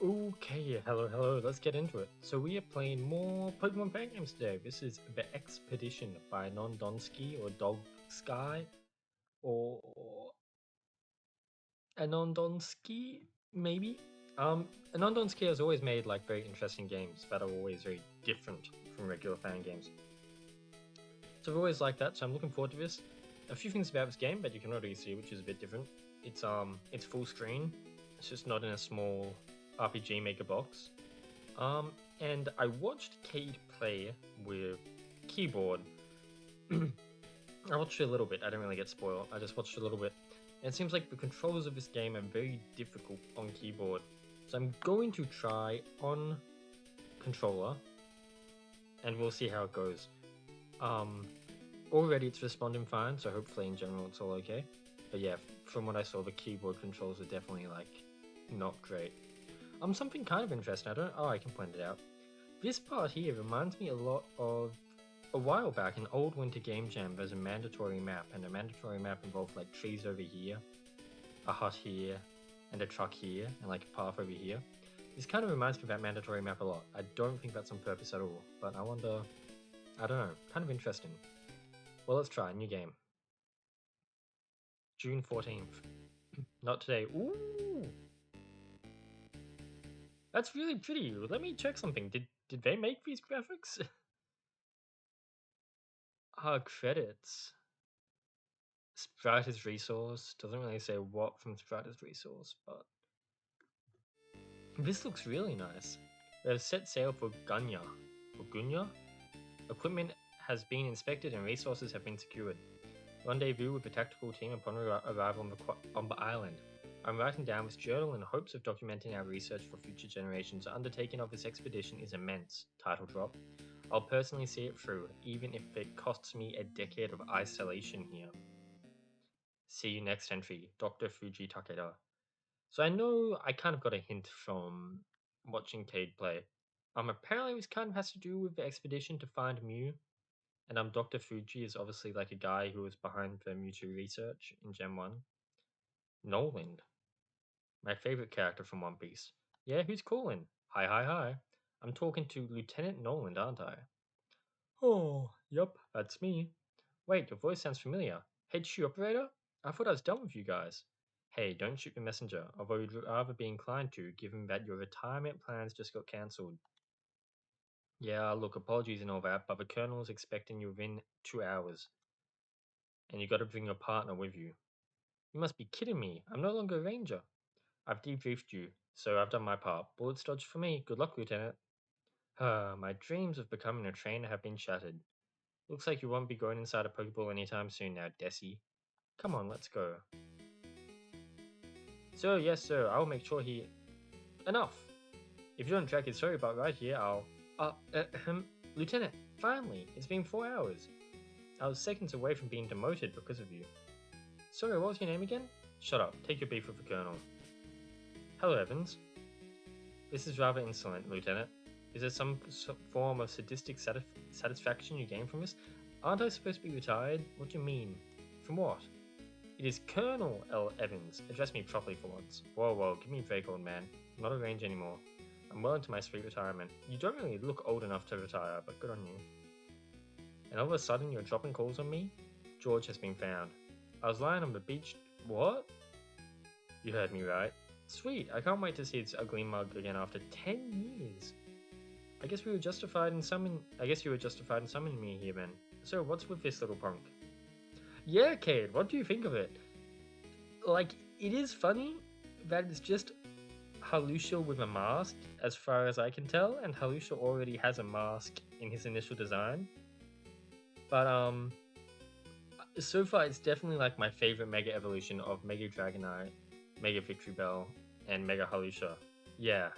Okay, hello, let's get into it. So we are playing more Pokemon fan games today. This is The Expedition by Nondonsky or Dog Sky or Anondonsky, maybe? Anondonsky has always made like very interesting games that are always very different from regular fan games. So I've always liked that, so I'm looking forward to this. A few things about this game that you can already see, which is a bit different. It's full screen. It's just not in a small RPG Maker box. And I watched Cade play with keyboard. I watched a little bit. I didn't really get spoiled. I just watched a little bit. And it seems like the controls of this game are very difficult on keyboard. So I'm going to try on controller, and we'll see how it goes. Um, Already it's responding fine, so hopefully in general it's all okay. But yeah, from what I saw, the keyboard controls are definitely like not great. Something kind of interesting. I can point it out. This part here reminds me a lot of a while back in Old Winter Game Jam. There's a mandatory map, and the mandatory map involved like trees over here, a hut here, and a truck here, and like a path over here. This kind of reminds me of that mandatory map a lot. I don't think that's on purpose at all, but I wonder. I don't know. Kind of interesting. Well, let's try. New game. June 14th. Not today. Ooh! That's really pretty. Let me check something. Did they make these graphics? Credits. Sprite's resource. Doesn't really say what from Sprite's resource, but this looks really nice. They have set sail for Gunya. For Gunya? Equipment has been inspected and resources have been secured. Rendezvous with the tactical team upon arrival on the island. I'm writing down this journal in hopes of documenting our research for future generations. The undertaking of this expedition is immense. Title drop. I'll personally see it through, even if it costs me a decade of isolation here. See you next entry, Dr. Fuji Takeda. So I know I kind of got a hint from watching Cade play. Apparently this kind of has to do with the expedition to find Mew, and Dr. Fuji is obviously like a guy who was behind the Mewtwo research in Gen 1. Noland, my favorite character from One Piece. Yeah, who's calling? Hi. I'm talking to Lieutenant Noland, aren't I? Oh, yup, that's me. Wait, your voice sounds familiar. HQ operator? I thought I was done with you guys. Hey, don't shoot the messenger, although you'd rather be inclined to, given that your retirement plans just got cancelled. Yeah, look, apologies and all that, but the Colonel's expecting you within 2 hours, and you gotta bring your partner with you. You must be kidding me. I'm no longer a ranger. I've debriefed you, so I've done my part. Bullets dodged for me. Good luck, Lieutenant. My dreams of becoming a trainer have been shattered. Looks like you won't be going inside a Pokeball anytime soon now, Desi. Come on, let's go. Sir, yes, sir, I'll make sure he. Enough! If you don't track his sorry butt right here, I'll. Lieutenant, finally! It's been 4 hours. I was seconds away from being demoted because of you. Sorry, what was your name again? Shut up, take your beef with the Colonel. Hello, Evans. This is rather insolent, Lieutenant. Is there some form of sadistic satisfaction you gain from this? Aren't I supposed to be retired? What do you mean? From what? It is Colonel L. Evans. Address me properly for once. Whoa, give me a break, old man. I'm not a range anymore. I'm well into my sweet retirement. You don't really look old enough to retire, but good on you. And all of a sudden, you're dropping calls on me? George has been found. I was lying on the beach. What? You heard me right. Sweet, I can't wait to see its ugly mug again after 10 years. I guess you were justified in summoning me here then. So what's with this little punk? Yeah, Cade, what do you think of it? Like, it is funny that it's just Halusha with a mask, as far as I can tell, and Halusha already has a mask in his initial design. But so far it's definitely like my favorite Mega Evolution of Mega Dragonite, Mega Victory Bell, and Mega Halusha. Yeah,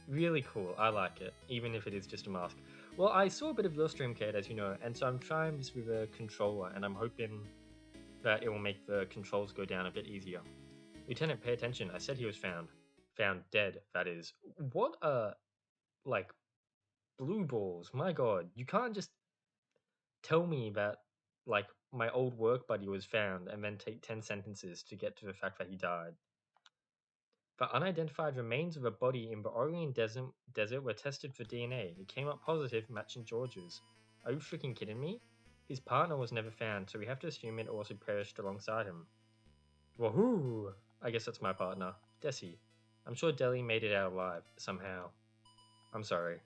really cool. I like it, even if it is just a mask. Well, I saw a bit of your stream, Kate, as you know, and so I'm trying this with a controller, and I'm hoping that it will make the controls go down a bit easier. Lieutenant, pay attention. I said he was found. Found dead, that is. What like, blue balls. My god. You can't just tell me that, like, my old work buddy was found and then take 10 sentences to get to the fact that he died. The unidentified remains of a body in the Oregon desert were tested for DNA. It came up positive, matching George's. Are you freaking kidding me? His partner was never found, so we have to assume it also perished alongside him. Woohoo! I guess that's my partner, Desi. I'm sure Deli made it out alive, somehow. I'm sorry.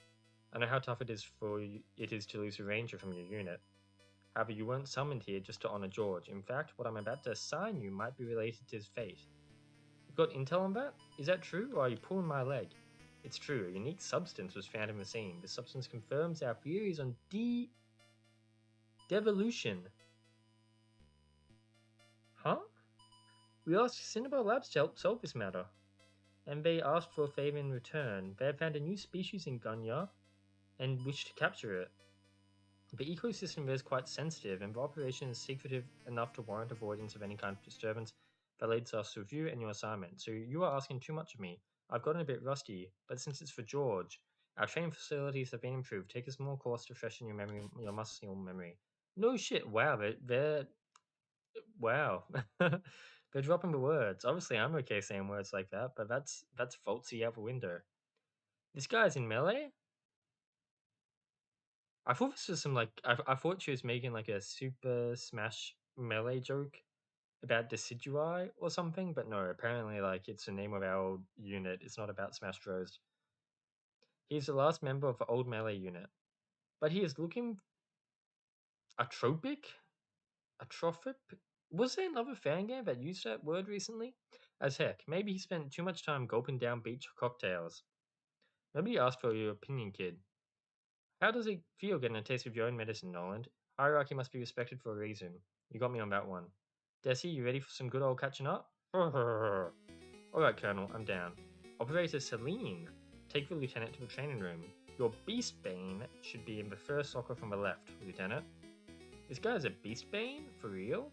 I know how tough it is to lose a ranger from your unit. However, you weren't summoned here just to honor George. In fact, what I'm about to assign you might be related to his fate. You've got intel on that? Is that true, or are you pulling my leg? It's true, a unique substance was found in the scene. The substance confirms our theories on devolution. Huh? We asked Cinnabar Labs to help solve this matter, and they asked for a favor in return. They have found a new species in Gunya and wish to capture it. The ecosystem there is quite sensitive, and the operation is secretive enough to warrant avoidance of any kind of disturbance. That leads us to review and your assignment. So you are asking too much of me. I've gotten a bit rusty, but since it's for George, our training facilities have been improved. Take a small course to freshen your muscle memory. No shit. Wow, they're wow. They're dropping the words. Obviously, I'm okay saying words like that, but that's faulty out the window. This guy's in melee. I thought this was some like I thought she was making like a Super Smash Melee joke about Decidui or something, but no, apparently like it's the name of our unit. It's not about Smash Bros. He's the last member of the old Melee unit, but he is looking atropic. Atrophic? Was there another fan game that used that word recently? As heck, maybe he spent too much time gulping down beach cocktails. Nobody asked for your opinion, kid. How does it feel getting a taste of your own medicine, Noland? Hierarchy must be respected for a reason. You got me on that one. Desi, you ready for some good old catching up? Alright, Colonel, I'm down. Operator Celine, take the lieutenant to the training room. Your Beastbane should be in the first locker from the left, Lieutenant. This guy is a Beastbane? For real?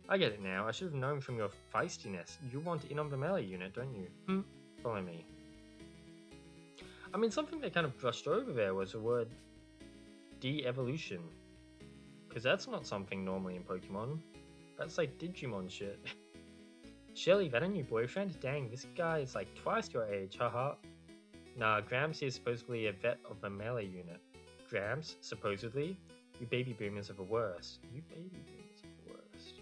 I get it now. I should have known from your feistiness. You want in on the melee unit, don't you? Follow me. I mean, something they kind of brushed over there was the word de-evolution. Because that's not something normally in Pokemon. That's like Digimon shit. Shelly, that a new boyfriend? Dang, this guy is like twice your age, haha. Nah, Grams is supposedly a vet of the melee unit. Grams, supposedly? You baby boomers are the worst. You baby boomers are the worst.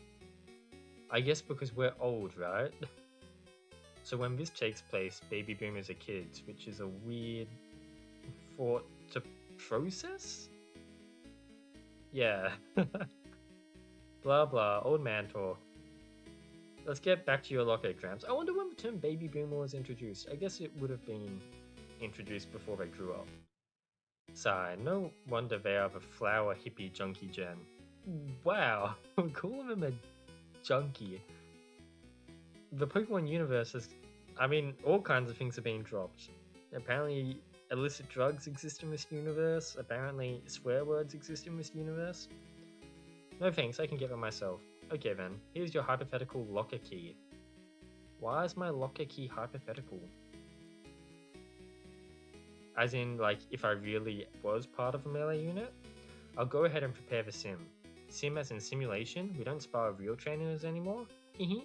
I guess because we're old, right? So when this takes place, baby boomers are kids, which is a weird thought to process? Yeah. Blah blah, old man talk. Let's get back to your locker, Gramps. I wonder when the term baby boomer was introduced. I guess it would have been introduced before they grew up. Sigh, no wonder they are the flower hippie junkie gen. Wow, we're calling him a junkie. The Pokemon universe has, I mean, all kinds of things are being dropped. Apparently, illicit drugs exist in this universe. Apparently, swear words exist in this universe. No thanks, I can get it myself. Okay then, here's your hypothetical locker key. Why is my locker key hypothetical? As in, like, if I really was part of a melee unit? I'll go ahead and prepare the sim. Sim as in simulation? We don't spar with real trainers anymore? Hehe.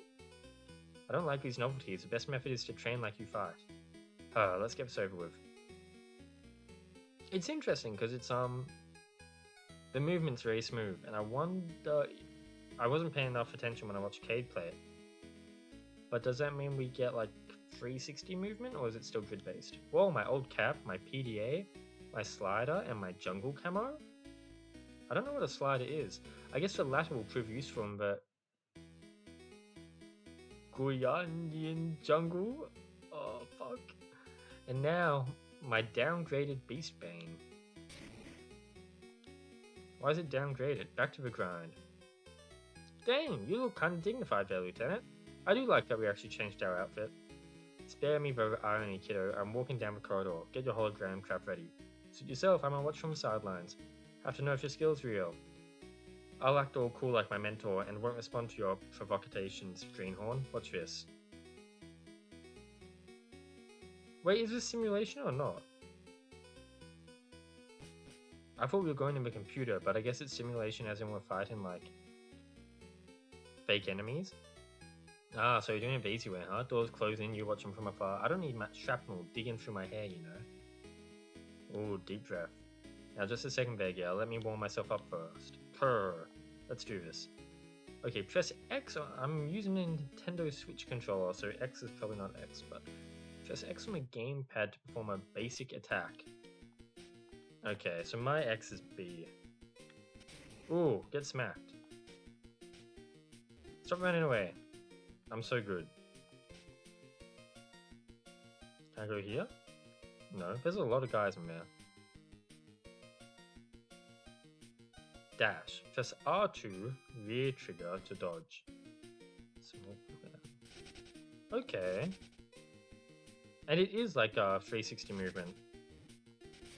I don't like these novelties. The best method is to train like you fight. Let's get this over with. It's interesting because it's the movement's very smooth, and I wonder. I wasn't paying enough attention when I watched Cade play it. But does that mean we get like 360 movement, or is it still grid based? Whoa, my old cap, my PDA, my slider, and my jungle camo? I don't know what a slider is. I guess the latter will prove useful in the Guyandian jungle? Oh, fuck. And now, my downgraded Beastbane. Why is it downgraded? Back to the grind. Dang, you look kinda dignified there, Lieutenant. I do like that we actually changed our outfit. Spare me the irony, kiddo. I'm walking down the corridor. Get your hologram crap ready. Suit yourself, I'm on watch from the sidelines. Have to know if your skill's real. I'll act all cool like my mentor and won't respond to your provocations, Greenhorn. Watch this. Wait, is this simulation or not? I thought we were going to the computer, but I guess it's simulation as in we're fighting like fake enemies. Ah, so you're doing it the easy way, huh? Doors closing, you watch them from afar. I don't need shrapnel digging through my hair, you know. Ooh, deep breath. Now just a second there, Gail. Let me warm myself up first. Purr. Let's do this. Okay, press X. I'm using a Nintendo Switch controller, so X is probably not X, but press X on the gamepad to perform a basic attack. Okay, so my X is B. Ooh, get smacked. Stop running away. I'm so good. Can I go here? No, there's a lot of guys in there. Dash. Press R2, rear trigger to dodge. Okay. And it is like a 360 movement,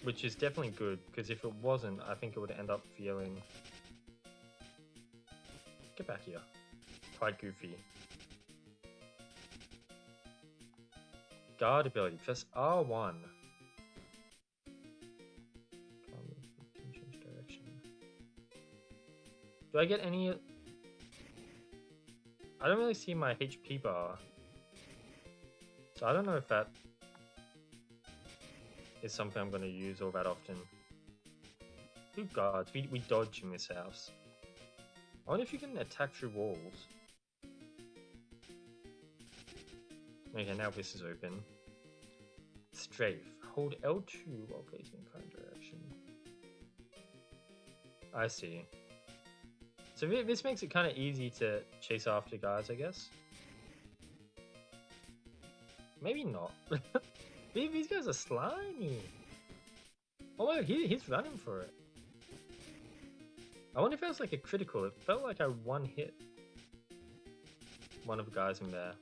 which is definitely good, because if it wasn't, I think it would end up feeling... Get back here. Quite goofy. Guard ability. Press R1. Change direction. Do I get any... I don't really see my HP bar. So I don't know if that is something I'm going to use all that often. Good guards. We dodge in this house. I wonder if you can attack through walls. Okay, now this is open. Strafe. Hold L2 while facing in current direction. I see. So this makes it kind of easy to chase after guys, I guess. Maybe not. These guys are slimy. Oh my god, he's running for it. I wonder if it was like a critical. It felt like I one-hit one of the guys in there.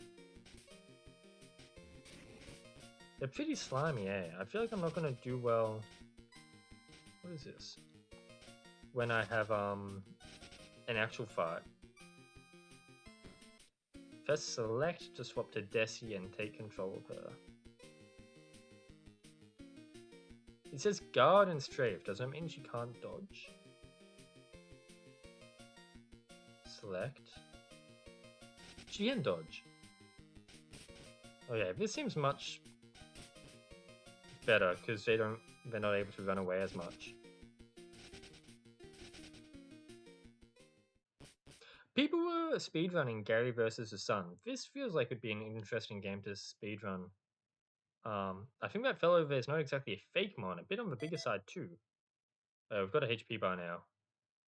They're pretty slimy, eh? I feel like I'm not gonna do well. What is this? When I have an actual fight. First select to swap to Desi and take control of her. It says guard and strafe. Does that mean she can't dodge? Select. She can dodge. Oh yeah, this seems much better because they're not able to run away as much. People were speedrunning Gary versus the Sun. This feels like it'd be an interesting game to speedrun. I think that fellow there is not exactly a fake mon, a bit on the bigger side too. We've got a HP bar now.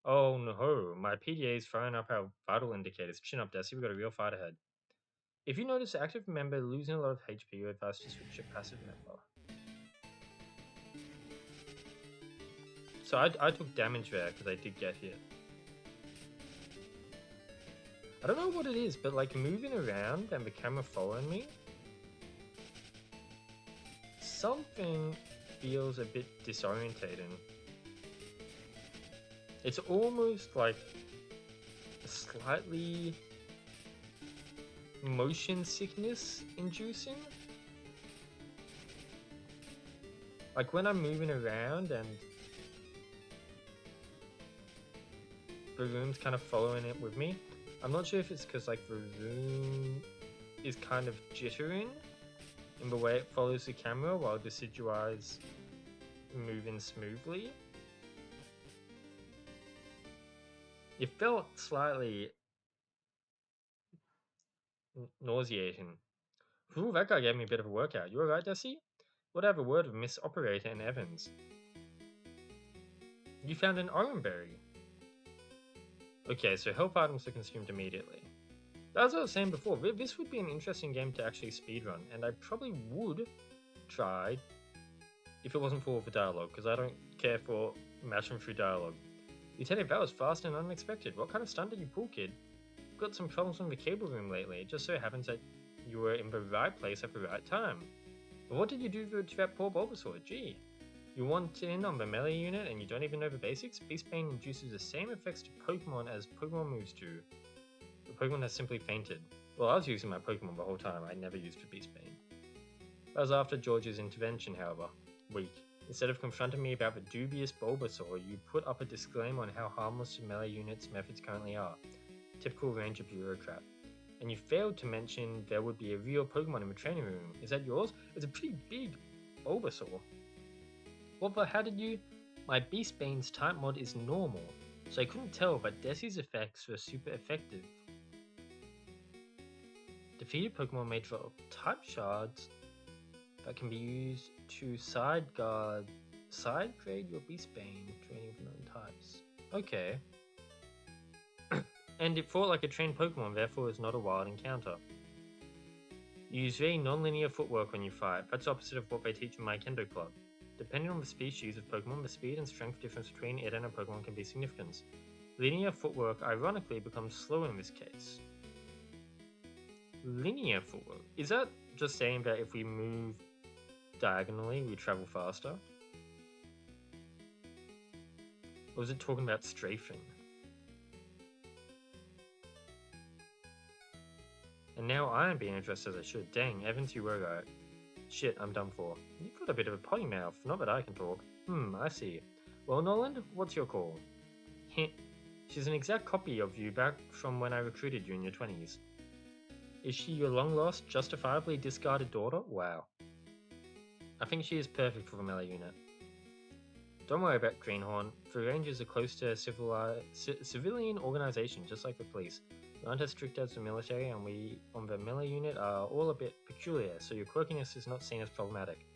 Oh no, my PDA is throwing up our vital indicators. Chin up, Desi, we've got a real fight ahead. If you notice an active member losing a lot of HP, you advise to switch to passive member. So I took damage there because I did get hit. I don't know what it is, but like moving around and the camera following me, something feels a bit disorientating. It's almost like slightly motion sickness inducing. Like when I'm moving around and the room's kind of following it with me. I'm not sure if it's because like the room is kind of jittering in the way it follows the camera while Decidueye's moving smoothly. It felt slightly nauseating. Ooh, that guy gave me a bit of a workout. You alright, Desi? What have a word of Miss Operator and Evans? You found an oranberry. Okay, so help items are consumed immediately. As I was saying before, this would be an interesting game to actually speedrun, and I probably would try if it wasn't for all the dialogue, because I don't care for mashing through dialogue. Lieutenant, that was fast and unexpected. What kind of stunt did you pull, kid? Got some problems in the cable room lately. It just so happens that you were in the right place at the right time. But what did you do to that poor Bulbasaur? Gee. You want in on the melee unit and you don't even know the basics? Beast Bane induces the same effects to Pokemon as Pokemon moves do. The Pokemon has simply fainted. Well, I was using my Pokemon the whole time. I never used the Beast Bane. That was after George's intervention, however. Weak. Instead of confronting me about the dubious Bulbasaur, you put up a disclaimer on how harmless the melee unit's methods currently are. Typical Ranger bureaucrat. And you failed to mention there would be a real Pokemon in the training room. Is that yours? It's a pretty big Bulbasaur. What the? How did you? My Beastbane's type mod is normal, so I couldn't tell, but Desi's effects were super effective. Defeated Pokemon made for type shards that can be used to side grade your Beastbane, training for known types. Okay. And it fought like a trained Pokemon, therefore is not a wild encounter. You use very non-linear footwork when you fight. That's opposite of what they teach in my Kendo Club. Depending on the species of Pokemon, the speed and strength difference between it and a Pokemon can be significant. Linear footwork ironically becomes slow in this case. Linear footwork? Is that just saying that if we move diagonally, we travel faster? Or is it talking about strafing? And now I am being addressed as I should. Dang, Evans, you were right. Shit, I'm done for. You've got a bit of a potty mouth, not that I can talk. I see. Well, Nolan, what's your call? Heh. She's an exact copy of you back from when I recruited you in your 20s. Is she your long-lost, justifiably discarded daughter? Wow. I think she is perfect for the melee unit. Don't worry about Greenhorn. The Rangers are close to a civilian organization, just like the police. We aren't as strict as the military, and we on the melee unit are all a bit peculiar, so your quirkiness is not seen as problematic.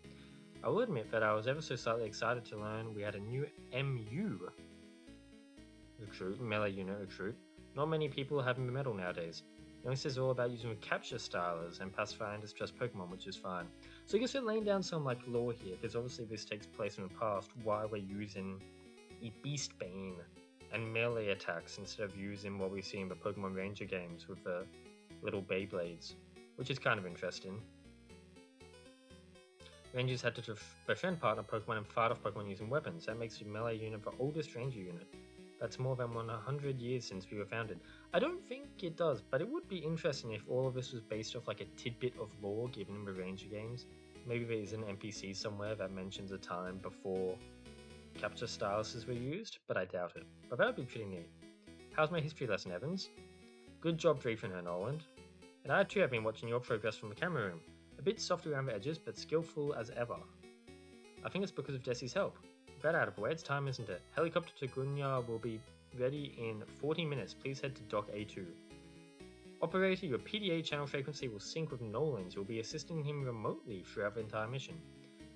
I will admit that I was ever so slightly excited to learn we had a new MU recruit, melee unit recruit. Not many people have the medal nowadays. Youngsters are all about using capture stylers and pacify and distress Pokemon, which is fine. So I guess we're laying down some like lore here, because obviously this takes place in the past while we're using a Beastbane and melee attacks instead of using what we see in the Pokemon Ranger games with the little Beyblades, which is kind of interesting. Rangers had to befriend partner Pokemon and fight off Pokemon using weapons. That makes the melee unit the oldest Ranger unit. That's more than 100 years since we were founded. I don't think it does, but it would be interesting if all of this was based off like a tidbit of lore given in the Ranger games. Maybe there is an NPC somewhere that mentions a time before capture styluses were used, but I doubt it. But that would be pretty neat. How's my history lesson, Evans? Good job briefing her, Noland. And I too have been watching your progress from the camera room. A bit soft around the edges, but skillful as ever. I think it's because of Desi's help. That out of the way, it's time, isn't it? Helicopter to Gunya will be ready in 40 minutes. Please head to Dock A2. Operator, your PDA channel frequency will sync with Nolan's. You'll be assisting him remotely throughout the entire mission.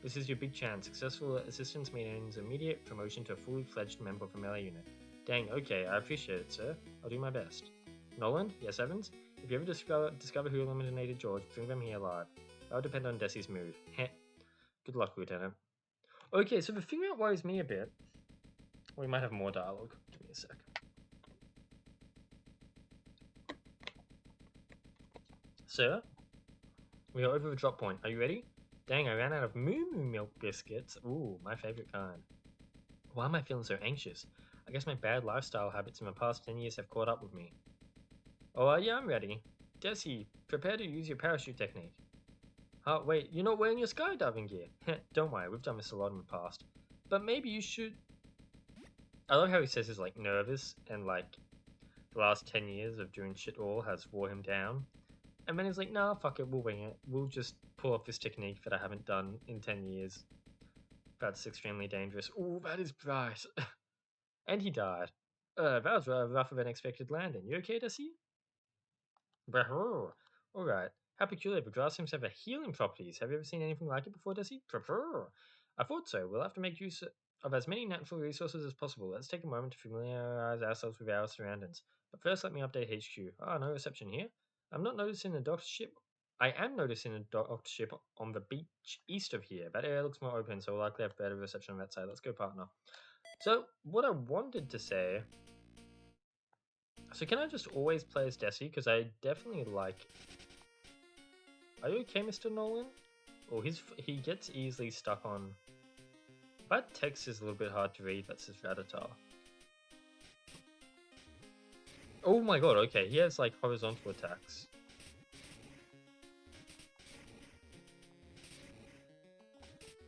This is your big chance. Successful assistance means immediate promotion to a fully fledged member of the melee unit. Dang, okay, I appreciate it, sir. I'll do my best. Nolan? Yes, Evans? If you ever discover who eliminated George, bring them here alive. That'll depend on Desi's mood. Heh. Good luck, Lieutenant. Okay, so the thing that worries me a bit... We might have more dialogue. Give me a sec. Sir? We are over the drop point. Are you ready? Dang, I ran out of Moo Moo milk biscuits. Ooh, my favorite kind. Why am I feeling so anxious? I guess my bad lifestyle habits in the past 10 years have caught up with me. Oh, yeah, I'm ready. Desi, prepare to use your parachute technique. Wait, you're not wearing your skydiving gear. Don't worry, we've done this a lot in the past. But maybe you should... I love how he says he's like nervous and like the last 10 years of doing shit all has wore him down. And then he's like, nah, fuck it, we'll wing it. We'll just pull off this technique that I haven't done in 10 years. That's extremely dangerous. Ooh, that is bright. And he died. That was rougher than expected landing. You okay, Desi? Alright. How peculiar, but grass seems to have healing properties. Have you ever seen anything like it before, Desi? I thought so. We'll have to make use of as many natural resources as possible. Let's take a moment to familiarize ourselves with our surroundings. But first, let me update HQ. No reception here. I'm not noticing a docked ship. I am noticing a docked ship on the beach east of here. That area looks more open, so we'll likely have better reception on that side. Let's go, partner. So, what I wanted to say... So can I just always play as Desi? Because I definitely like... Are you okay, Mr. Nolan? Oh, he gets easily stuck on... That text is a little bit hard to read. That's his Rattata. Oh my god, okay. He has, like, horizontal attacks.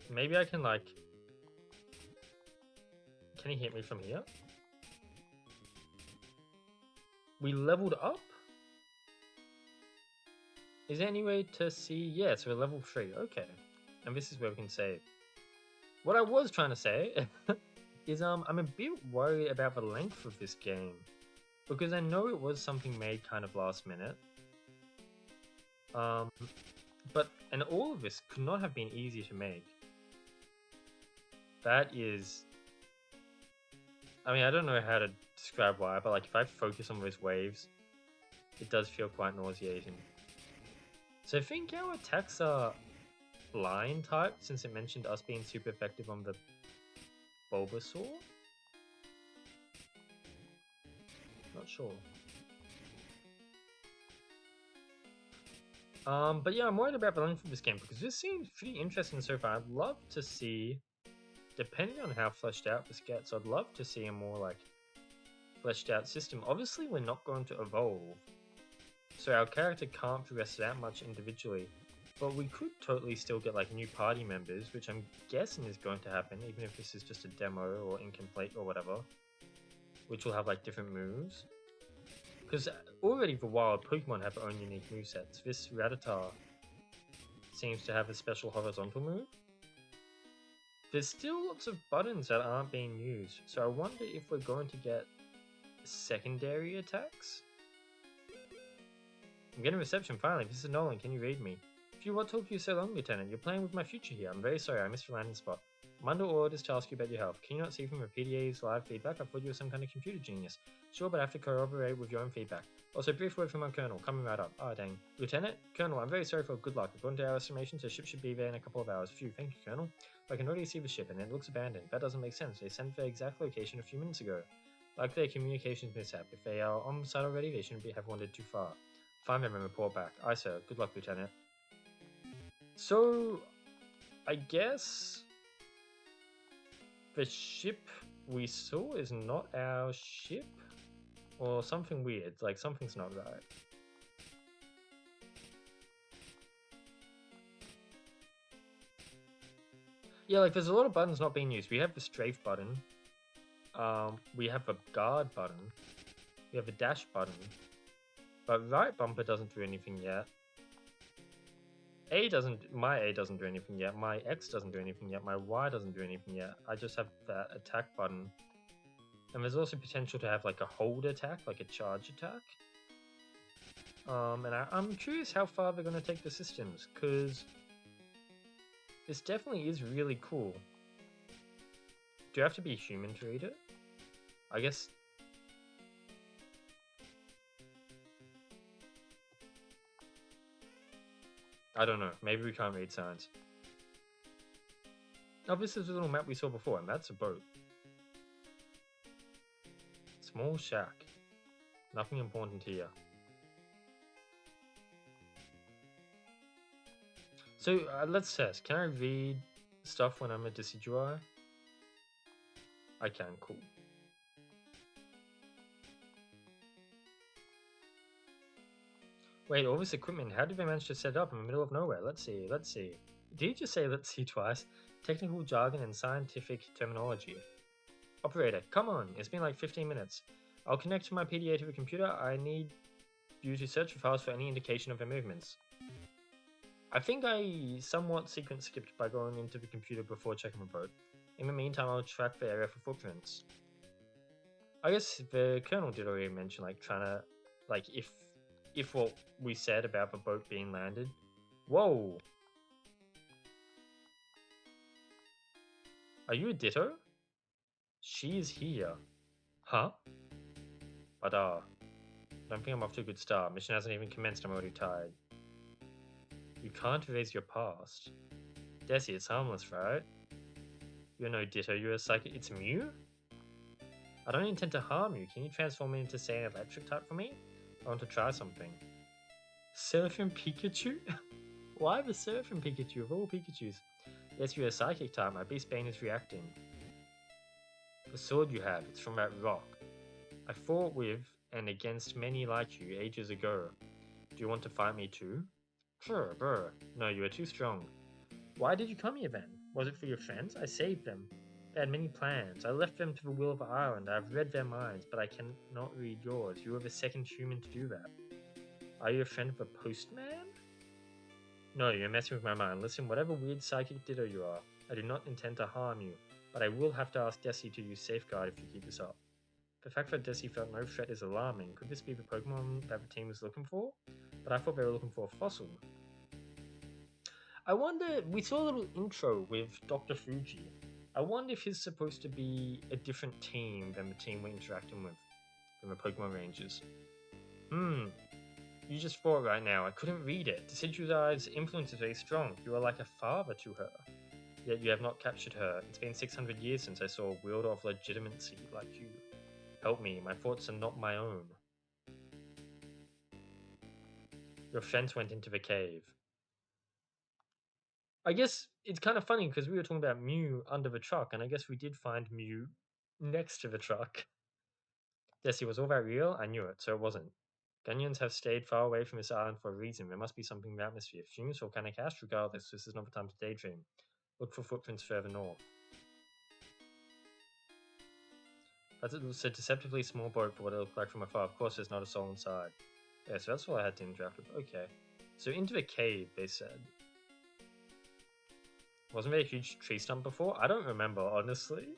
Maybe I can, like... Can he hit me from here? We leveled up? Is there any way to see? Yeah, so we're level 3. Okay. And this is where we can save. What I was trying to say is I'm a bit worried about the length of this game. Because I know it was something made kind of last minute. And all of this could not have been easy to make. That is... I mean, I don't know how to describe why, but like if I focus on those waves, it does feel quite nauseating. So I think our attacks are blind type, since it mentioned us being super effective on the Bulbasaur? Not sure. But yeah, I'm worried about the length of this game because this seems pretty interesting so far. I'd love to see, depending on how fleshed out this gets, I'd love to see a more like fleshed out system. Obviously, we're not going to evolve, so our character can't progress that much individually. But we could totally still get like new party members, which I'm guessing is going to happen, even if this is just a demo or incomplete or whatever. Which will have like different moves. Because already the wild Pokemon have their own unique movesets. This Rattata seems to have a special horizontal move. There's still lots of buttons that aren't being used, so I wonder if we're going to get secondary attacks? I'm getting reception finally. This is Nolan, can you read me? Phew, what took you so long, Lieutenant? You're playing with my future here. I'm very sorry, I missed your landing spot. I'm under orders to ask you about your health. Can you not see from the PDA's live feedback? I thought you were some kind of computer genius. Sure, but I have to corroborate with your own feedback. Also, brief word from our Colonel, coming right up. Ah, dang. Lieutenant? Colonel, I'm very sorry for good luck. According to our estimations, the ship should be there in a couple of hours. Phew, thank you, Colonel. I can already see the ship, and it looks abandoned. That doesn't make sense. They sent the exact location a few minutes ago. Like their communications mishap. If they are on the site already, they shouldn't have wandered too far. Find them and report back. Aye, sir. Good luck, Lieutenant. So, I guess the ship we saw is not our ship? Or something weird, like something's not right. Yeah, like there's a lot of buttons not being used. We have the strafe button. We have the guard button. We have the dash button. But right bumper doesn't do anything yet. My A doesn't do anything yet. My X doesn't do anything yet. My Y doesn't do anything yet. I just have that attack button. And there's also potential to have like a hold attack, like a charge attack. And I'm curious how far they're going to take the systems, because this definitely is really cool. Do you have to be human to read it? I guess... I don't know. Maybe we can't read signs. Oh, this is a little map we saw before, and that's a boat. Small shack. Nothing important here. So, let's test. Can I read stuff when I'm a Decidueye? I can, cool. Wait, all this equipment, how did they manage to set it up in the middle of nowhere? Let's see. Did you just say let's see twice? Technical jargon and scientific terminology. Operator, come on, it's been like 15 minutes. I'll connect my PDA to the computer. I need you to search the files for any indication of their movements. I think I somewhat sequence skipped by going into the computer before checking the boat. In the meantime, I'll track the area for footprints. I guess the Colonel did already mention, like, trying to, like, if what we said about the boat being landed. Whoa! Are you a Ditto? She's here. Huh? But don't think I'm off to a good start. Mission hasn't even commenced, I'm already tired. You can't erase your past. Desi, it's harmless, right? You're no Ditto, you're a psychic. It's Mew? I don't intend to harm you. Can you transform me into, say, an electric type for me? I want to try something. Seraphim Pikachu? Why the Seraphim Pikachu of all Pikachus? Yes, you're a psychic type. My beast bane is reacting. The sword you have, it's from that rock. I fought with and against many like you ages ago. Do you want to fight me too? Sure, brr. No, you are too strong. Why did you come here then? Was it for your friends? I saved them. They had many plans. I left them to the will of the island. I've read their minds, but I cannot read yours. You are the second human to do that. Are you a friend of the postman? No, you're messing with my mind. Listen, whatever weird psychic ditto you are, I do not intend to harm you, but I will have to ask Desi to use Safeguard if you keep this up. The fact that Desi felt no threat is alarming. Could this be the Pokemon that the team was looking for? But I thought they were looking for a fossil. I wonder, we saw a little intro with Dr. Fuji. I wonder if he's supposed to be a different team than the team we're interacting with from the Pokemon Rangers. You just fought right now. I couldn't read it. Decidueye's influence is very strong. You are like a father to her. Yet you have not captured her. It's been 600 years since I saw a wielder of legitimacy like you. Help me. My thoughts are not my own. Your friends went into the cave. I guess it's kind of funny because we were talking about Mew under the truck, and I guess we did find Mew next to the truck. Desi, was all that real? I knew it, so it wasn't. Gunyans have stayed far away from this island for a reason. There must be something in the atmosphere. Fumes, volcanic ash, regardless, this is not the time to daydream. Look for footprints further north. It's a deceptively small boat for what it looked like from afar. Of course, there's not a soul inside. Yeah, so that's all I had to interact with. Okay. So into the cave, they said. Wasn't there a huge tree stump before? I don't remember, honestly.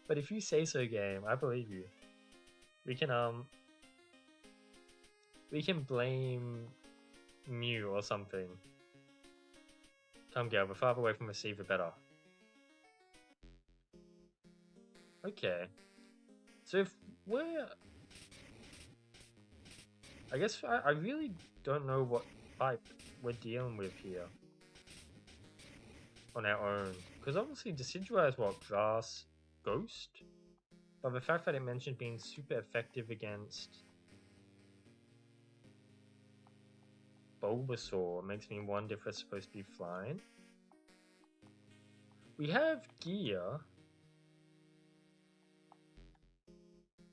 But if you say so, game, I believe you. We can blame Mew or something. Come, Gale, the farther away from the sea, the better. Okay. So if we're... I guess I really don't know what type we're dealing with here. On our own. Because obviously Decidueye is what? Grass? Ghost? But the fact that it mentioned being super effective against Bulbasaur makes me wonder if we're supposed to be flying. We have gear.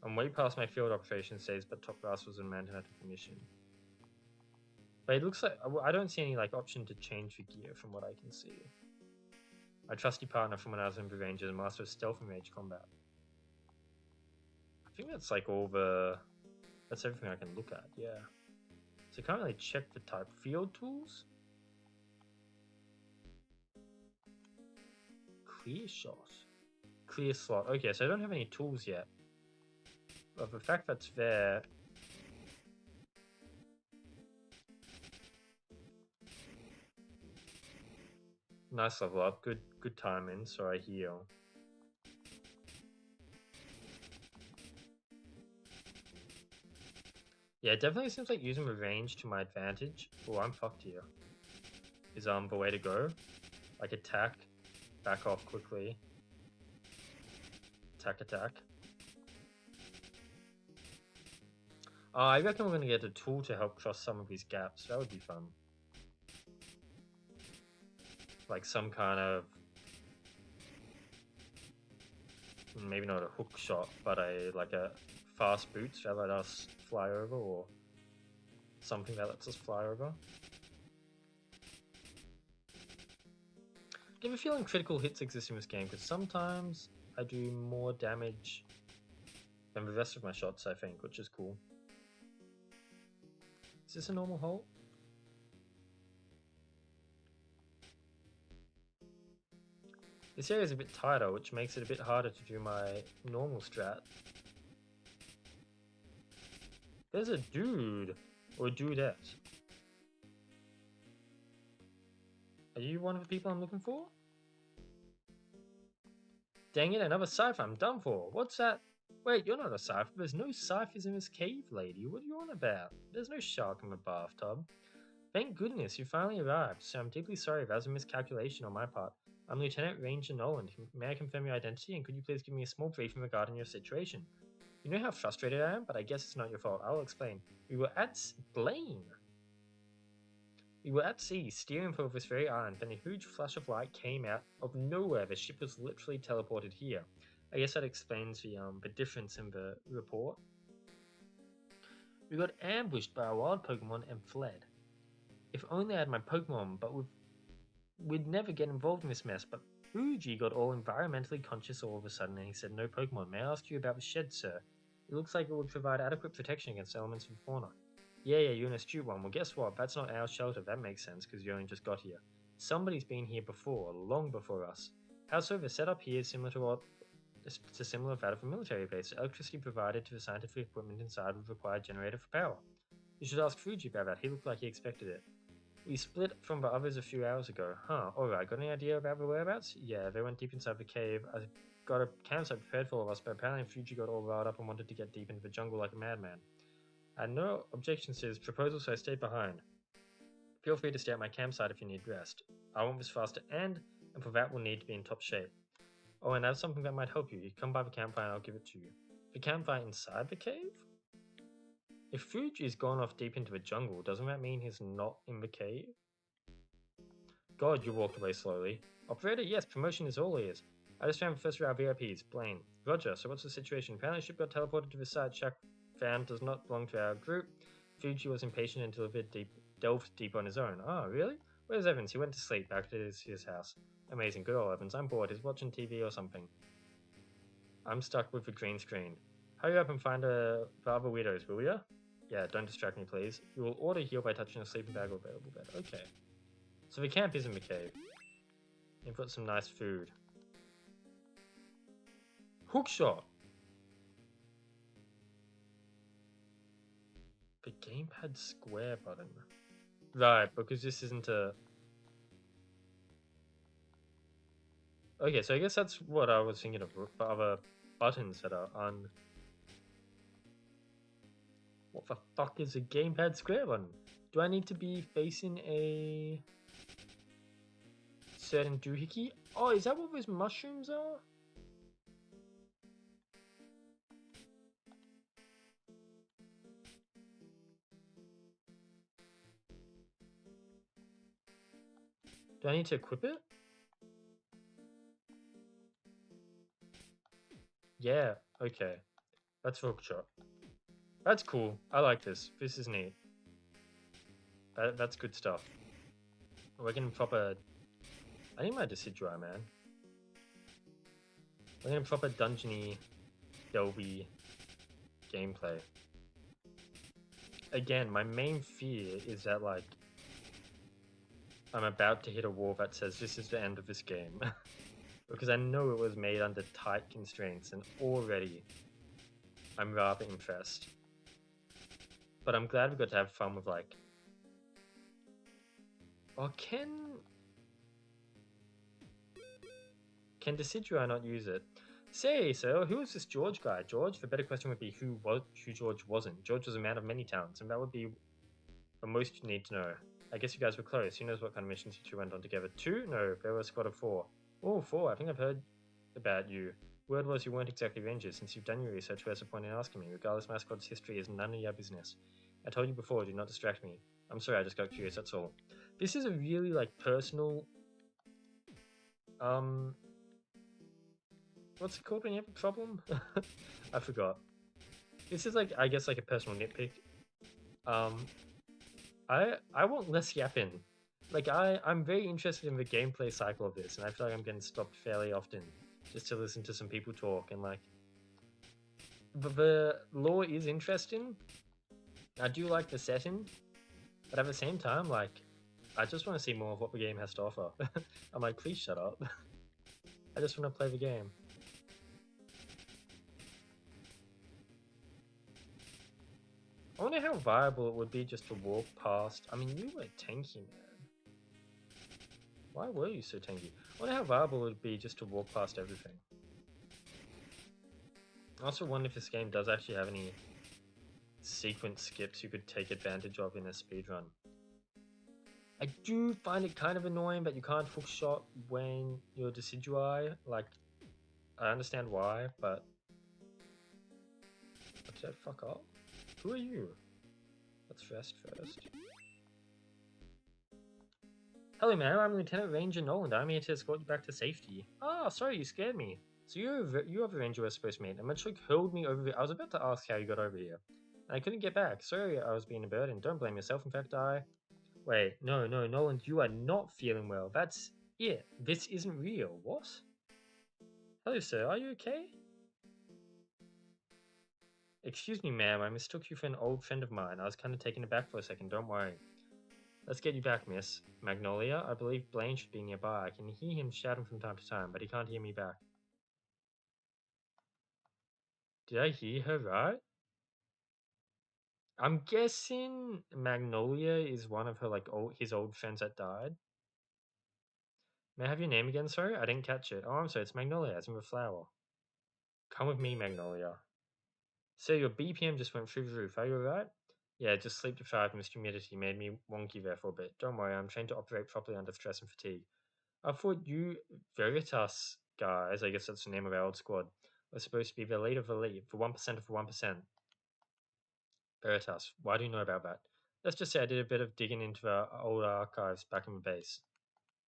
I'm way past my field operation stage, but Top Grass was a Mantimatic mission. But it looks like I don't see any like option to change the gear from what I can see. My trusty partner from when I was in the Rangers, master of stealth and rage combat. I think that's like that's everything I can look at, yeah. So I can't really check the type. Field tools? Clear shot. Clear slot. Okay, so I don't have any tools yet. But the fact that's there... Nice level up. Good timing, so I heal. Yeah, it definitely seems like using the range to my advantage. Oh, I'm fucked here. Is the way to go. Like attack, back off quickly. Attack. I reckon we're gonna get a tool to help cross some of these gaps. That would be fun. Like some kind of... Maybe not a hook shot, but like a fast boots that let us fly over, or something that lets us fly over. I have a feeling critical hits exist in this game, because sometimes I do more damage than the rest of my shots, I think, which is cool. Is this a normal hole? This area is a bit tighter, which makes it a bit harder to do my normal strat. There's a dude, or a dudette. Are you one of the people I'm looking for? Dang it, another cipher, I'm done for. What's that? Wait, you're not a cipher. There's no ciphers in this cave, lady. What are you on about? There's no shark in the bathtub. Thank goodness you finally arrived, so I'm deeply sorry if that was a miscalculation on my part. I'm Lieutenant Ranger Noland. May I confirm your identity, and could you please give me a small briefing regarding your situation? You know how frustrated I am, but I guess it's not your fault. I'll explain. We were at sea, steering for this very island, then a huge flash of light came out of nowhere. The ship was literally teleported here. I guess that explains the difference in the report. We got ambushed by a wild Pokemon and fled. If only I had my Pokemon, but we'd never get involved in this mess. But Fuji got all environmentally conscious all of a sudden, and he said, "No Pokemon. May I ask you about the shed, sir? It looks like it would provide adequate protection against elements of fauna." Yeah, you're an astute one. Well, guess what? That's not our shelter. That makes sense, because you only just got here. Somebody's been here before, long before us. Howsoever, set up here is similar to what to similar that of a military base. Electricity provided to the scientific equipment inside would require a generator for power. You should ask Fuji about that. He looked like he expected it. We split from the others a few hours ago. Huh, alright, got any idea about the whereabouts? Yeah, they went deep inside the cave. I got a campsite prepared for all of us, but apparently Fuji got all riled up and wanted to get deep into the jungle like a madman. I had no objections to his proposal, so I stayed behind. Feel free to stay at my campsite if you need rest. I want this fast to end, and for that we'll need to be in top shape. Oh, and that's something that might help you. You come by the campfire and I'll give it to you. The campfire inside the cave? If Fuji's gone off deep into the jungle, doesn't that mean he's not in the cave? God, you walked away slowly. Operator, yes, promotion is all ears. I just found the first round VIPs. Blaine. Roger, so what's the situation? Apparently ship got teleported to the site Shaq found does not belong to our group. Fuji was impatient and delved deep on his own. Oh, really? Where's Evans? He went to sleep back at his house. Amazing, good old Evans. I'm bored. He's watching TV or something. I'm stuck with the green screen. Hurry up and find the other weirdos, will ya? Yeah, don't distract me, please. You will order heal by touching a sleeping bag or available bed. Okay. So the camp is in the cave. You've got some nice food. Hookshot! The gamepad square button. Right, because this isn't a... Okay, so I guess that's what I was thinking of, the other buttons that are on... What the fuck is a gamepad square button? Do I need to be facing a certain doohickey? Oh, is that what those mushrooms are? Do I need to equip it? Yeah, okay. That's hookshot. That's cool. I like this. This is neat. That's good stuff. We're gonna proper... I need my Decidueye, man. We're gonna proper dungeony, delvey gameplay. Again, my main fear is that, like, I'm about to hit a wall that says this is the end of this game. Because I know it was made under tight constraints, and already I'm rather impressed. But I'm glad we got to have fun with, like... Oh, can Decidueye not use it? Say, so who is this George guy? George? The better question would be who George wasn't. George was a man of many talents, and that would be the most you need to know. I guess you guys were close. Who knows what kind of missions you two went on together? 2? No, there were a squad of 4. Oh, 4. I think I've heard about you. Word was you weren't exactly Rangers. Since you've done your research, where's the point in asking me? Regardless, my squad's history is none of your business. I told you before, do not distract me. I'm sorry, I just got curious, that's all. This is a really, like, personal... What's it called when you have a problem? I forgot. This is, like, I guess, like a personal nitpick. I want less yapping. Like, I'm very interested in the gameplay cycle of this, and I feel like I'm getting stopped fairly often just to listen to some people talk, and, like... The lore is interesting. I do like the setting, but at the same time, like, I just want to see more of what the game has to offer. I'm like, please shut up. I just want to play the game. I wonder how viable it would be just to walk past. I mean, you were tanky, man. Why were you so tanky? I wonder how viable it would be just to walk past everything. I also wonder if this game does actually have any sequence skips you could take advantage of in a speedrun. I do find it kind of annoying that you can't hookshot when you're Decidueye. Like, I understand why, but... Did I fuck up? Who are you? Let's rest first. Hello man, I'm Lieutenant Ranger Noland. I'm here to escort you back to safety. Ah, sorry, you scared me. So you are the ranger we're supposed to meet. And Mitchell hurled me over here. I was about to ask how you got over here. And I couldn't get back. Sorry I was being a burden. Don't blame yourself. In fact, Wait, no, Noland, you are not feeling well. That's it. This isn't real. What? Hello, sir. Are you okay? Excuse me, ma'am, I mistook you for an old friend of mine. I was kind of taken aback for a second, don't worry. Let's get you back, miss. Magnolia, I believe Blaine should be nearby. I can hear him shouting from time to time, but he can't hear me back. Did I hear her right? I'm guessing Magnolia is one of her his old friends that died. May I have your name again, sorry? I didn't catch it. Oh, I'm sorry, it's Magnolia, as in the flower. Come with me, Magnolia. So your BPM just went through the roof, are you alright? Yeah, just sleep deprived and this humidity made me wonky there for a bit. Don't worry, I'm trained to operate properly under stress and fatigue. I thought you Veritas guys, I guess that's the name of our old squad, were supposed to be the lead of the lead, for 1% of the 1%. Veritas, why do you know about that? Let's just say I did a bit of digging into the old archives back in the base.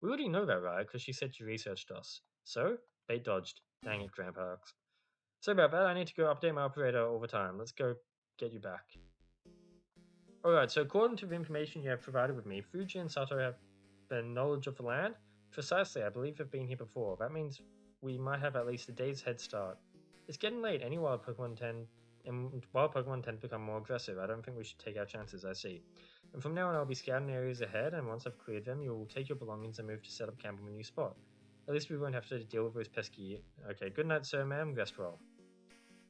We already know that, right? Because she said she researched us. So? Bait dodged. Dang it, Grandpa. Sorry about that, I need to go update my operator all the time. Let's go get you back. Alright, so according to the information you have provided with me, Fuji and Sato have the knowledge of the land? Precisely, I believe they've been here before. That means we might have at least a day's head start. It's getting late. Any wild Pokemon tend to become more aggressive. I don't think we should take our chances, I see. And from now on, I'll be scouting areas ahead, and once I've cleared them, you'll take your belongings and move to set up camp in a new spot. At least we won't have to deal with those pesky... Okay, good night, sir, ma'am. Rest well.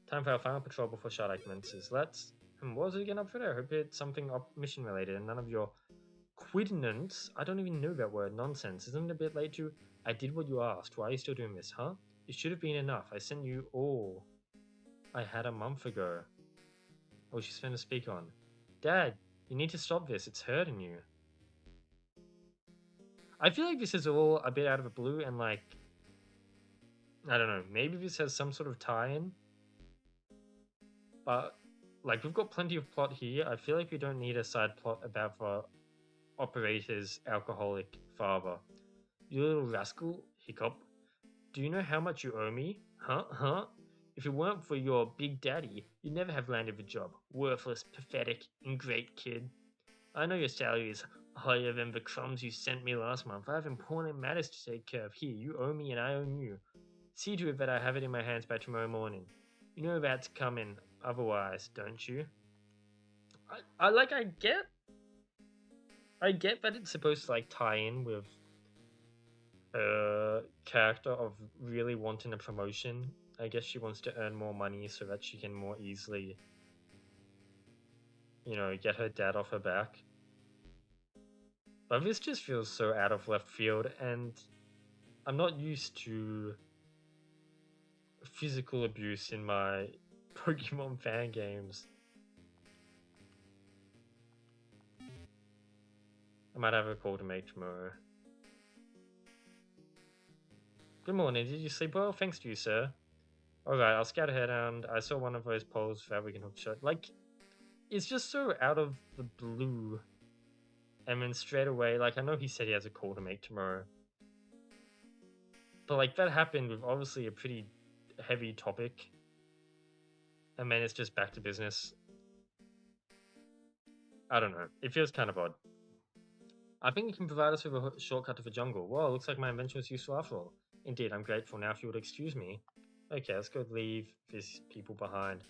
Time for our final patrol before Sharday commences. Let's... what was it again up for there? I hope it's something mission related and none of your quidnance. I don't even know that word. Nonsense. Isn't it a bit late to... I did what you asked. Why are you still doing this, huh? It should have been enough. I sent you all I had a month ago. Oh, she's going to speak on. Dad, you need to stop this. It's hurting you. I feel like this is all a bit out of the blue and like... I don't know. Maybe this has some sort of tie-in. But like we've got plenty of plot here. I feel like we don't need a side plot about the operator's alcoholic father. You little rascal, hiccup. Do you know how much you owe me? Huh? If it weren't for your big daddy, you'd never have landed the job. Worthless, pathetic, ingrate kid. I know your salary is higher than the crumbs you sent me last month. I have important matters to take care of. Here, you owe me and I owe you. See to it that I have it in my hands by tomorrow morning. You know that's coming otherwise, don't you? I get that it's supposed to like tie in with a character of really wanting a promotion. I guess she wants to earn more money so that she can more easily, get her dad off her back. But this just feels so out of left field, and I'm not used to physical abuse in my Pokemon fan games. I might have a call to make tomorrow. Good morning, did you sleep well? Thanks to you, sir. Alright, I'll scout ahead, and I saw one of those poles that we can hook shot. Like, it's just so out of the blue. And then straight away, like, I know he said he has a call to make tomorrow. But, like, that happened with obviously a pretty heavy topic. And then it's just back to business. I don't know. It feels kind of odd. I think you can provide us with a shortcut to the jungle. Well, looks like my invention was useful after all. Indeed, I'm grateful. Now if you would excuse me. Okay, let's go leave these people behind.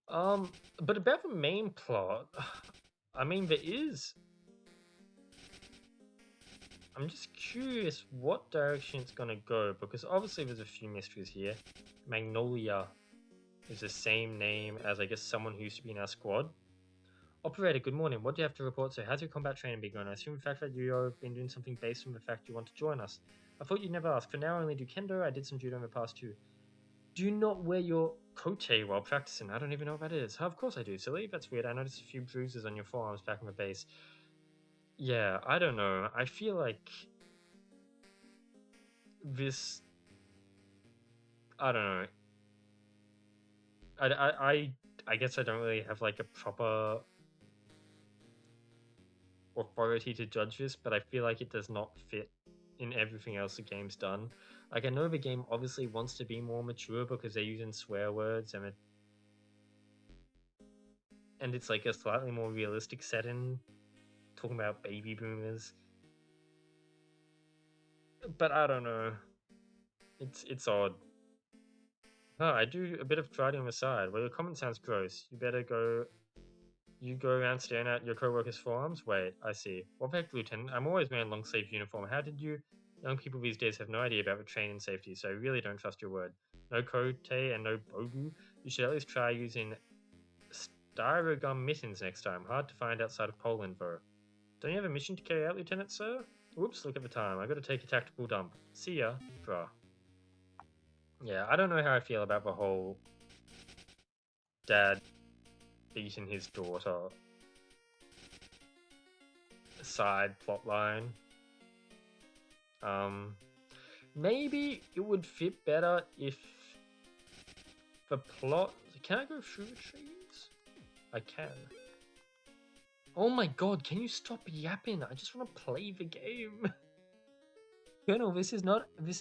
But about the main plot, I mean, there is... I'm just curious what direction it's gonna go, because obviously there's a few mysteries here. Magnolia is the same name as, I guess, someone who used to be in our squad. Operator, good morning. What do you have to report? So, how's your combat training been going? I assume the fact that you've been doing something based on the fact you want to join us. I thought you'd never ask. For now, I only do kendo. I did some judo in the past too. Do you not wear your kote while practicing? I don't even know what that is. Oh, of course I do, silly. That's weird. I noticed a few bruises on your forearms back in the base. Yeah, I don't know. I feel like this... I don't know. I guess I don't really have like a proper authority to judge this, but I feel like it does not fit in everything else the game's done. Like, I know the game obviously wants to be more mature because they're using swear words and it's like a slightly more realistic setting, talking about baby boomers. But I don't know. It's odd. Oh, I do a bit of karate on the side. Well, your comment sounds gross. You better go. You go around staring at your co-workers' forearms? Wait, I see. What the heck, Lieutenant? I'm always wearing long sleeve uniform. How did you? Young people these days have no idea about the training and safety, so I really don't trust your word. No kote and no bogu. You should at least try using styrogum mittens next time. Hard to find outside of Poland, though. Don't you have a mission to carry out, Lieutenant, sir? Whoops, look at the time. I gotta take a tactical dump. See ya, bruh. Yeah, I don't know how I feel about the whole dad beating his daughter side plot line. Maybe it would fit better if the plot... Can I go through the trees? I can. Oh my god, can you stop yapping? I just want to play the game. Colonel, this is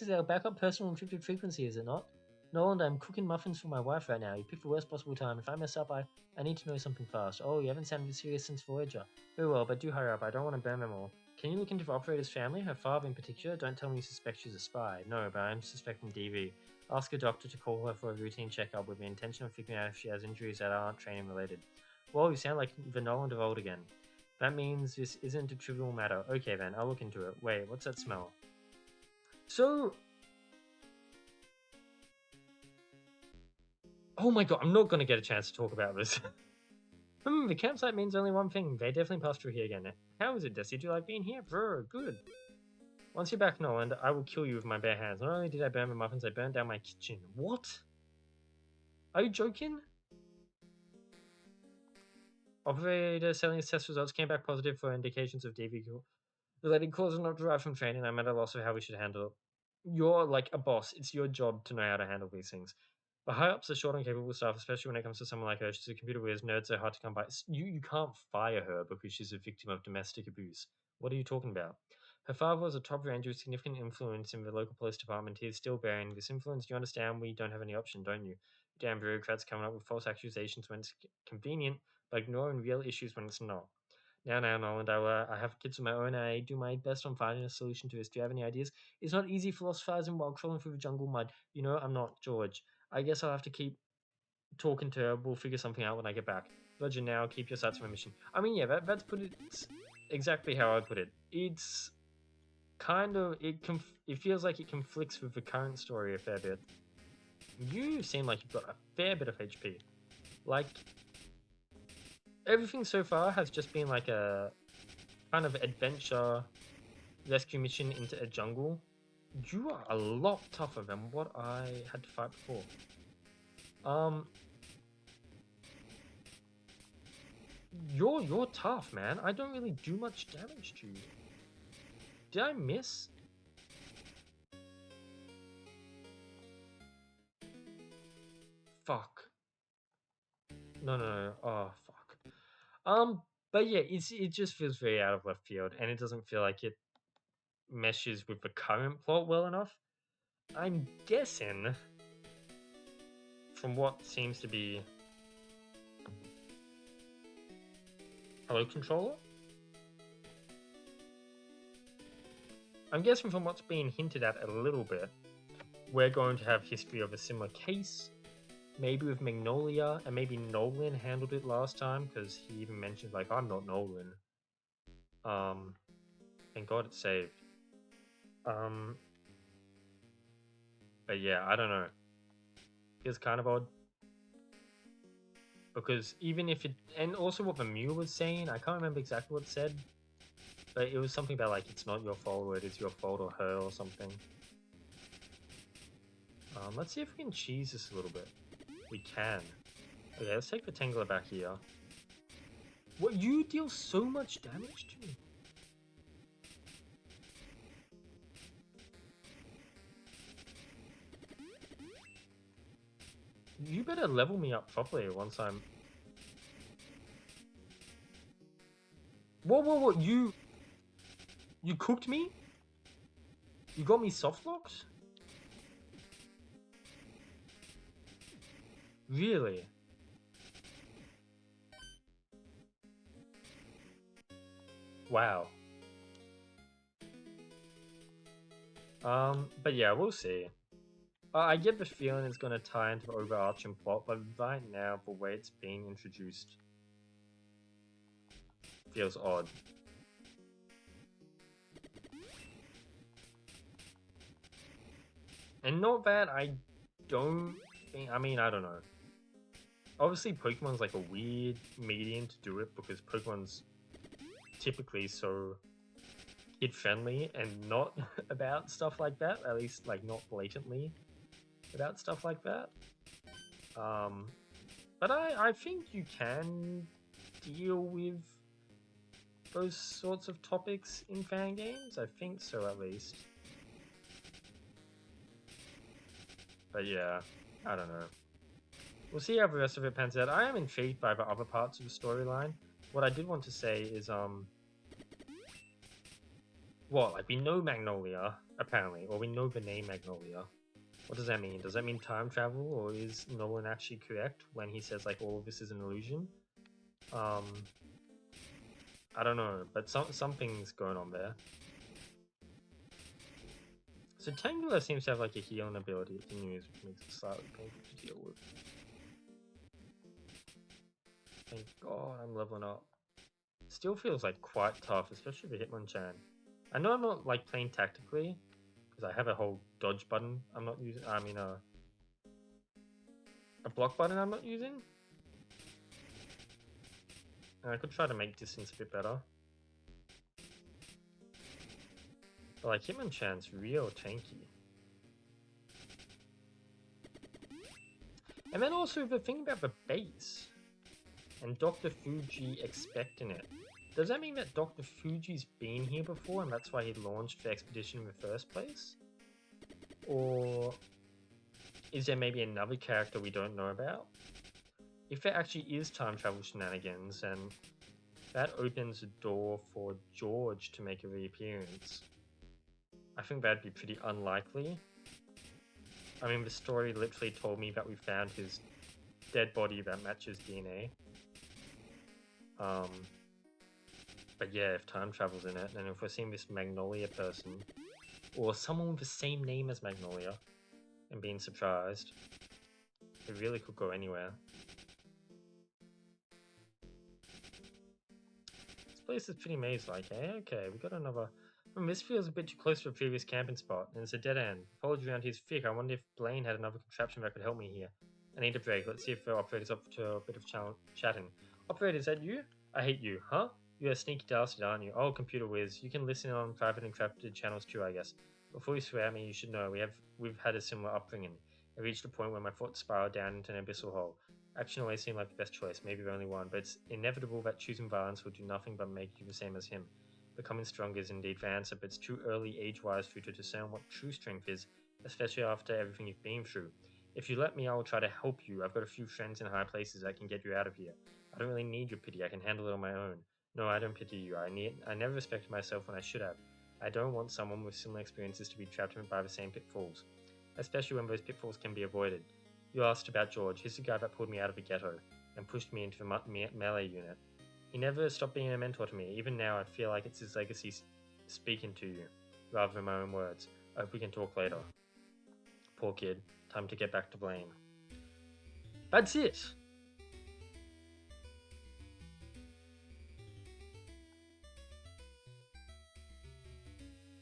our backup personal encrypted frequency, is it not? Nolan, I'm cooking muffins for my wife right now. You picked the worst possible time. If I mess up, I need to know something fast. Oh, you haven't sounded serious since Voyager. Very well, but do hurry up. I don't want to burn them all. Can you look into the operator's family, her father in particular? Don't tell me you suspect she's a spy. No, but I'm suspecting DV. Ask a doctor to call her for a routine checkup with the intention of figuring out if she has injuries that aren't training related. Well, you sound like the Nolan of old again. That means this isn't a trivial matter. Okay then, I'll look into it. Wait, what's that smell? So... Oh my god, I'm not going to get a chance to talk about this. The campsite means only one thing. They definitely passed through here again. How is it, Desi? Do you like being here? Brr, good. Once you're back, Nolan, I will kill you with my bare hands. Not only did I burn my muffins, I burned down my kitchen. What? Are you joking? Operator Celine's test results came back positive for indications of DV related causes not derived from training. I'm at a loss of how we should handle it. You're like a boss. It's your job to know how to handle these things. The high-ups are short on capable staff, especially when it comes to someone like her. She's a computer whiz, nerd so hard to come by. You can't fire her because she's a victim of domestic abuse. What are you talking about? Her father was a top ranger with significant influence in the local police department. He is still bearing this influence. You understand we don't have any option, don't you? Damn bureaucrats coming up with false accusations when it's convenient, but ignoring real issues when it's not. Now, Nolan, I have kids of my own, and I do my best on finding a solution to this. Do you have any ideas? It's not easy philosophizing while crawling through the jungle mud. You know, I'm not George. I guess I'll have to keep talking to her. We'll figure something out when I get back. Roger, now keep your sights on my mission. I mean, yeah, that's put it exactly how I put it. It's kind of it feels like it conflicts with the current story a fair bit. You seem like you've got a fair bit of HP. Like everything so far has just been like a kind of adventure rescue mission into a jungle. You are a lot tougher than what I had to fight before. You're tough, man. I don't really do much damage to you. Did I miss? Fuck. No. Oh, fuck. But yeah, it just feels very out of left field, and it doesn't feel like it meshes with the current plot well enough. I'm guessing, from what seems to be... Hello, controller? I'm guessing from what's being hinted at a little bit, we're going to have history of a similar case, maybe with Magnolia, and maybe Nolan handled it last time, because he even mentioned, like, I'm not Nolan. Thank God it's saved. But yeah, I don't know. It's kind of odd. Because even if it... And also what the mule was saying, I can't remember exactly what it said, but it was something about, like, it's not your fault, or it is your fault, or her, or something. Let's see if we can cheese this a little bit. We can. Okay, let's take the Tangler back here. What? You deal so much damage to me? You better level me up properly once I'm... Whoa, you cooked me? You got me soft locked? Really? Wow. But yeah, we'll see. I get the feeling it's going to tie into the overarching plot, but right now, the way it's being introduced feels odd. And not that I don't think, I mean, I don't know. Obviously, Pokemon's like a weird medium to do it because Pokemon's typically so kid friendly and not about stuff like that, at least like not blatantly about stuff like that. Um, but I think you can deal with those sorts of topics in fan games. I think so, at least. But yeah, I don't know. We'll see how the rest of it pans out. I am intrigued by the other parts of the storyline. What I did want to say is, well, like we know Magnolia apparently, or we know the name Magnolia. What does that mean? Does that mean time travel, or is Nolan actually correct when he says like all of this is an illusion? Um, I don't know, but something's going on there. So Tangela seems to have like a healing ability it can use, which makes it slightly painful to deal with. Thank God I'm leveling up. Still feels like quite tough, especially for Hitmonchan. I know I'm not like playing tactically, because I have a whole dodge button I'm not using. I mean, a block button I'm not using. And I could try to make distance a bit better. But like Hitmonchan's real tanky. And then also the thing about the base and Dr. Fuji expecting it. Does that mean that Dr. Fuji's been here before and that's why he launched the expedition in the first place? Or is there maybe another character we don't know about? If there actually is time travel shenanigans, then that opens the door for George to make a reappearance. I think that'd be pretty unlikely. I mean, the story literally told me that we found his dead body that matches DNA. But yeah, if time travel's in it, and if we're seeing this Magnolia person, or someone with the same name as Magnolia, and being surprised, it really could go anywhere. This place is pretty maze-like, eh? Okay, we got another... this feels a bit too close to a previous camping spot, and it's a dead end. Foliage around here's thick. I wonder if Blaine had another contraption that could help me here. I need a break. Let's see if the operator's up to a bit of chatting. Operator, is that you? I hate you, huh? You're a sneaky dastard, aren't you? Oh, computer whiz. You can listen on private encrypted channels too, I guess. Before you swear at me, you should know we've had a similar upbringing. I reached a point where my thoughts spiraled down into an abyssal hole. Action always seemed like the best choice, maybe the only one, but it's inevitable that choosing violence will do nothing but make you the same as him. Becoming stronger is indeed the answer, but it's too early age-wise for you to discern what true strength is, especially after everything you've been through. If you let me, I will try to help you. I've got a few friends in high places that can get you out of here. I don't really need your pity. I can handle it on my own. No, I don't pity you. I never respected myself when I should have. I don't want someone with similar experiences to be trapped by the same pitfalls, especially when those pitfalls can be avoided. You asked about George. He's the guy that pulled me out of the ghetto and pushed me into the melee unit. He never stopped being a mentor to me. Even now, I feel like it's his legacy speaking to you, rather than my own words. I hope we can talk later. Poor kid. Time to get back to Blaine. That's it!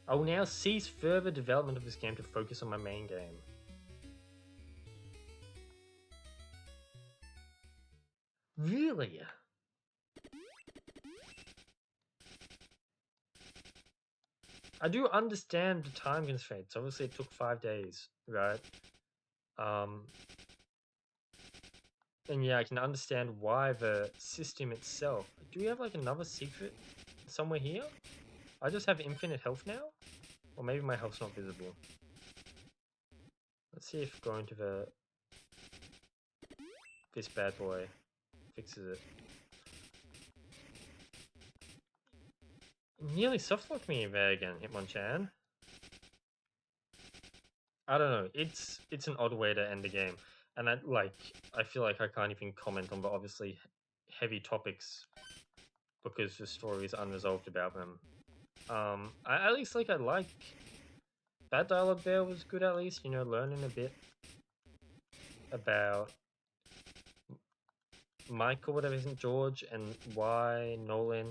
I will now cease further development of this game to focus on my main game. Really? I do understand the time constraints. Obviously, it took 5 days, right? And yeah, I can understand why the system itself... Do we have like another secret somewhere here? I just have infinite health now? Or maybe my health's not visible. Let's see if going to this bad boy fixes it. Nearly softlocked me there again, Hitmonchan. I don't know. It's an odd way to end the game, and I feel like I can't even comment on the obviously heavy topics because the story is unresolved about them. At least I like that dialogue there was good at least, you know, learning a bit about Michael, whatever isn't George, and why Nolan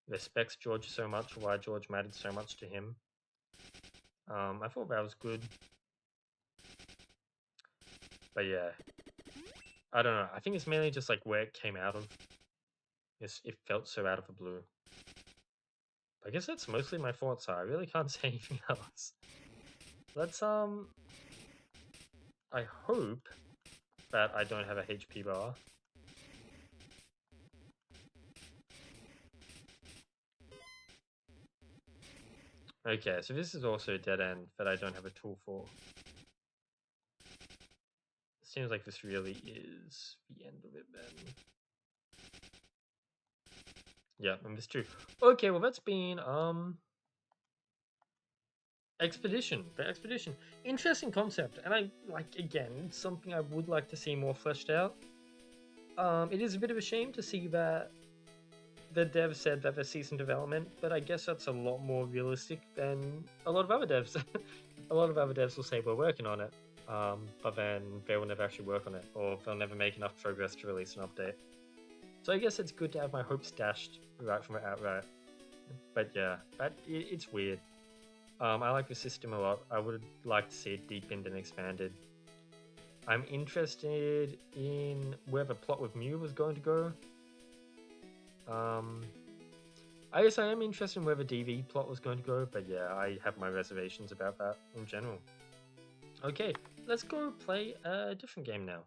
respects George so much, why George mattered so much to him. I thought that was good. But yeah, I don't know. I think it's mainly just like where it came out of. It felt so out of the blue. I guess that's mostly my thoughts are. I really can't say anything else. Let's I hope that I don't have a HP bar. Okay, so this is also a dead end that I don't have a tool for. Seems like this really is the end of it then. Yeah, and this too. Okay, well that's been Expedition. The Expedition. Interesting concept, and I like again something I would like to see more fleshed out. It is a bit of a shame to see that the dev said that they're cease in development, but I guess that's a lot more realistic than a lot of other devs. A lot of other devs will say we're working on it, but then they will never actually work on it, or they'll never make enough progress to release an update. So I guess it's good to have my hopes dashed right from it outright. But yeah, it's weird. I like the system a lot. I would like to see it deepened and expanded. I'm interested in where the plot with Mew was going to go. I guess I am interested in where the DV plot was going to go, but yeah, I have my reservations about that in general. Okay, let's go play a different game now.